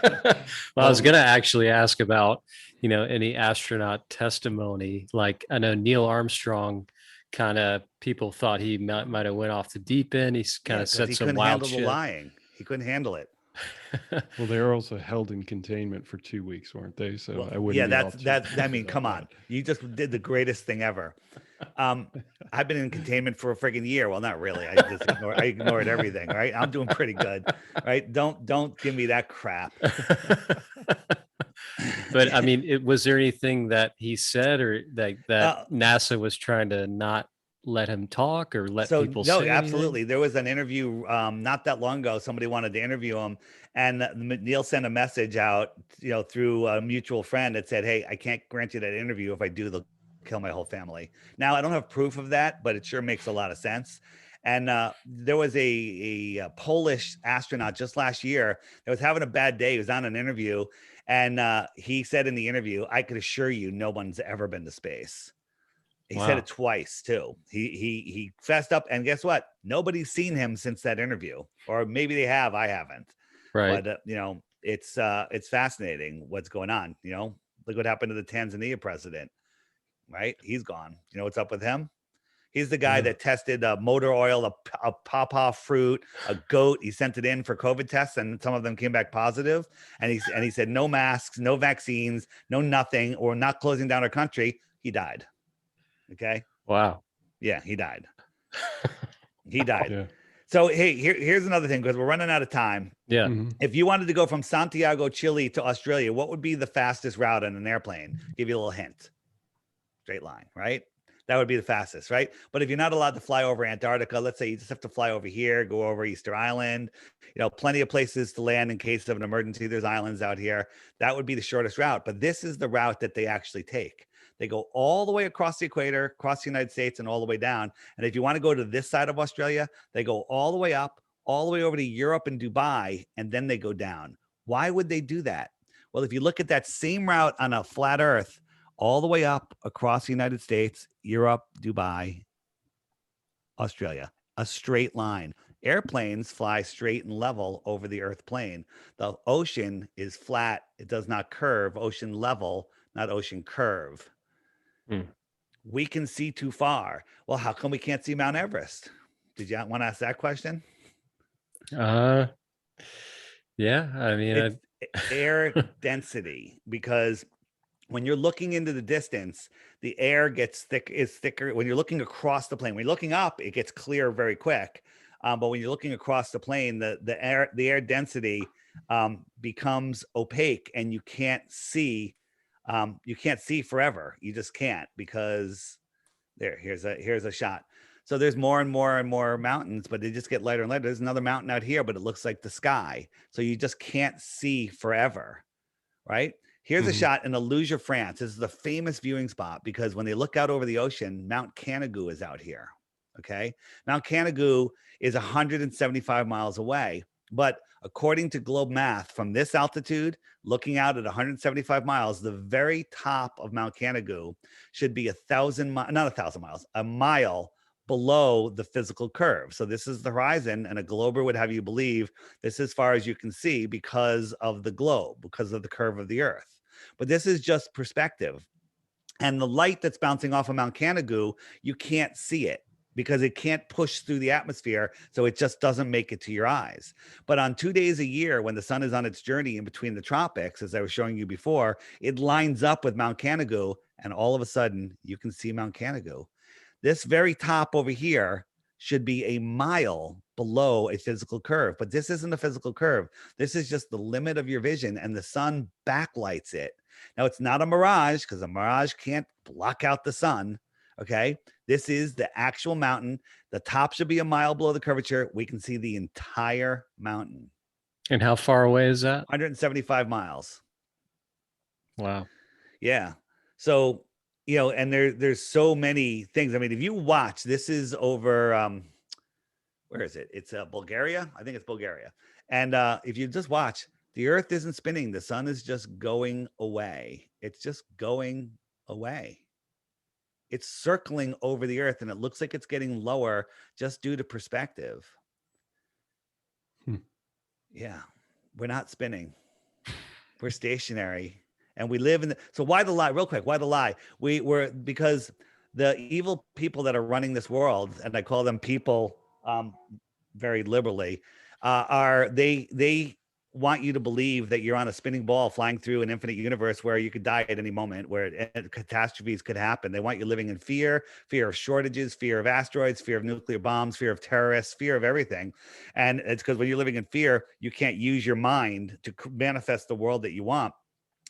Well, I was going to actually ask about, any astronaut testimony. Like, I know Neil Armstrong, kind of people thought he might have went off the deep end. He's kind of said he some couldn't wild handle shit. the lying. He couldn't handle it. Well, they were also held in containment for 2 weeks, weren't they? So Well, I wouldn't. I mean, come on. You just did the greatest thing ever. I've been in containment for a friggin' year. Well, not really. I ignored everything. Right. I'm doing pretty good. Right. Don't give me that crap. But I mean, was there anything that he said or that NASA was trying to not let him talk or let people say anything? Absolutely. There was an interview not that long ago. Somebody wanted to interview him, and Neil sent a message out, through a mutual friend that said, "Hey, I can't grant you that interview. If I do, they'll kill my whole family." Now, I don't have proof of that, but it sure makes a lot of sense. And there was a Polish astronaut just last year that was having a bad day. He was on an interview, and he said in the interview, "I could assure you, no one's ever been to space." He said it twice too. He fessed up, and guess what? Nobody's seen him since that interview, or maybe they have. I haven't. Right. But it's fascinating what's going on. Look what happened to the Tanzania president. Right, he's gone. You know what's up with him? He's the guy that tested motor oil, a pawpaw fruit, a goat. He sent it in for COVID tests, and some of them came back positive. And he said no masks, no vaccines, no nothing, or not closing down our country. He died. Okay. Wow. Yeah, he died. He died. Yeah. So, hey, here's another thing, because we're running out of time. Yeah. Mm-hmm. If you wanted to go from Santiago, Chile to Australia, what would be the fastest route on an airplane? Give you a little hint. Straight line, right? That would be the fastest, right? But if you're not allowed to fly over Antarctica, let's say you just have to fly over here, go over Easter Island, plenty of places to land in case of an emergency. There's islands out here. That would be the shortest route. But this is the route that they actually take. They go all the way across the equator, across the United States, and all the way down. And if you want to go to this side of Australia, they go all the way up, all the way over to Europe and Dubai, and then they go down. Why would they do that? Well, if you look at that same route on a flat Earth, all the way up across the United States, Europe, Dubai, Australia, a straight line. Airplanes fly straight and level over the Earth plane. The ocean is flat. It does not curve. Ocean level, not ocean curve. We can see too far. Well, how come we can't see Mount Everest? Did you want to ask that question? Yeah. I mean, it's air density, because when you're looking into the distance, the air is thicker. When you're looking across the plane, when you're looking up, it gets clear very quick. But when you're looking across the plane, the air density becomes opaque, and you can't see. You can't see forever. You just can't, because here's a shot. So there's more and more and more mountains, but they just get lighter and lighter. There's another mountain out here, but it looks like the sky. So you just can't see forever, right? Here's a shot in Aluja, France. This is the famous viewing spot, because when they look out over the ocean, Mount Canigou is out here. Okay. Mount Canigou is 175 miles away. But according to Globe Math, from this altitude, looking out at 175 miles, the very top of Mount Canigou should be a mile below the physical curve. So this is the horizon, and a glober would have you believe this is as far as you can see because of the globe, because of the curve of the Earth. But this is just perspective. And the light that's bouncing off of Mount Canigou, you can't see it, because it can't push through the atmosphere, so it just doesn't make it to your eyes. But on 2 days a year, when the sun is on its journey in between the tropics, as I was showing you before, it lines up with Mount Canigou, and all of a sudden, you can see Mount Canigou. This very top over here should be a mile below a physical curve, but this isn't a physical curve. This is just the limit of your vision, and the sun backlights it. Now, it's not a mirage, because a mirage can't block out the sun. Okay. This is the actual mountain. The top should be a mile below the curvature. We can see the entire mountain. And how far away is that? 175 miles. Wow. Yeah. So, and there's so many things. I mean, if you watch, this is over, where is it? It's Bulgaria. I think it's Bulgaria. And if you just watch, the Earth isn't spinning. The sun is just going away. It's just going away. It's circling over the Earth, and it looks like it's getting lower just due to perspective. Yeah, we're not spinning. We're stationary, and we live in the. So why the lie? Real quick, why the lie? We're because the evil people that are running this world, and I call them people very liberally, are they want you to believe that you're on a spinning ball flying through an infinite universe where you could die at any moment, where catastrophes could happen. They want you living in fear of shortages, fear of asteroids, fear of nuclear bombs, fear of terrorists, fear of everything. And it's because when you're living in fear, you can't use your mind to manifest the world that you want,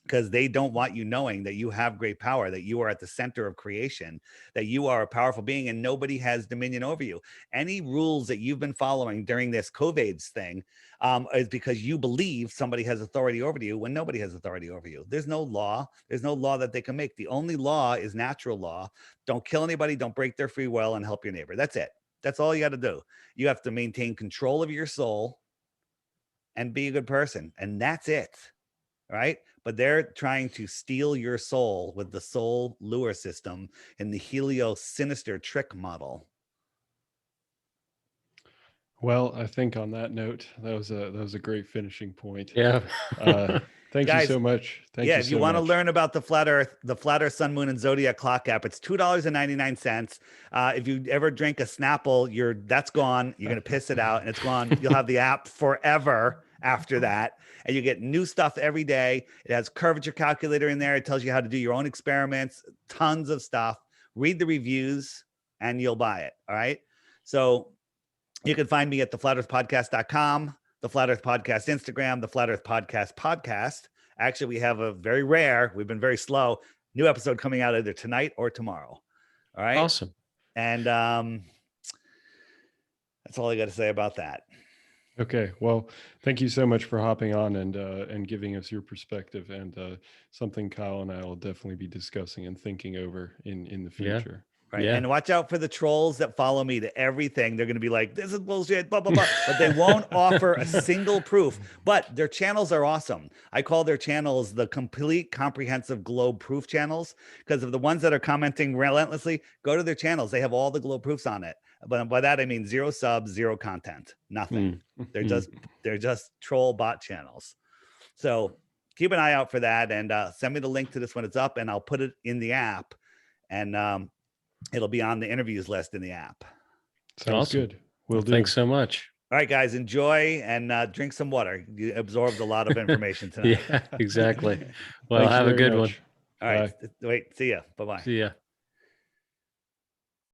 because they don't want you knowing that you have great power, that you are at the center of creation, that you are a powerful being and nobody has dominion over you. Any rules that you've been following during this COVID thing is because you believe somebody has authority over you when nobody has authority over you. There's no law. There's no law that they can make. The only law is natural law. Don't kill anybody. Don't break their free will, and help your neighbor. That's it. That's all you got to do. You have to maintain control of your soul and be a good person. And that's it. Right? But they're trying to steal your soul with the soul lure system in the Heliocentric trick model. Well, I think on that note, that was a great finishing point. Yeah. Thank Guys, you so much. Thank you if you so want to much. learn about the flat Earth, Sun, Moon, and Zodiac clock app, it's $2.99. If you ever drink a Snapple, that's gone. You're gonna piss it out, and it's gone. You'll have the app forever after that, and you get new stuff every day. It has curvature calculator in there. It tells you how to do your own experiments, tons of stuff. Read the reviews, and you'll buy it. All right. So you can find me at theflatearthpodcast.com, the Flat Earth Podcast Instagram, the Flat Earth Podcast. Actually, we have we've been very slow, new episode coming out either tonight or tomorrow. All right. Awesome. And that's all I got to say about that. Okay. Well, thank you so much for hopping on and giving us your perspective, and something Kyle and I will definitely be discussing and thinking over in the Yeah. future. Right. Yeah. And watch out for the trolls that follow me to everything. They're going to be like, this is bullshit, blah, blah, blah. But they won't offer a single proof. But their channels are awesome. I call their channels the complete comprehensive globe proof channels, because of the ones that are commenting relentlessly, go to their channels. They have all the globe proofs on it. But by that, I mean 0 subs, 0 content, nothing. They're just troll bot channels. So keep an eye out for that, and send me the link to this when it's up, and I'll put it in the app. And it'll be on the interviews list in the app. Sounds Awesome. good. Will do. Thanks so much. All right, guys, enjoy and drink some water. You absorbed a lot of information tonight. Yeah, exactly. Well, Thank you have a very good one. much. All right. Bye. Wait, see ya. Bye-bye. See ya.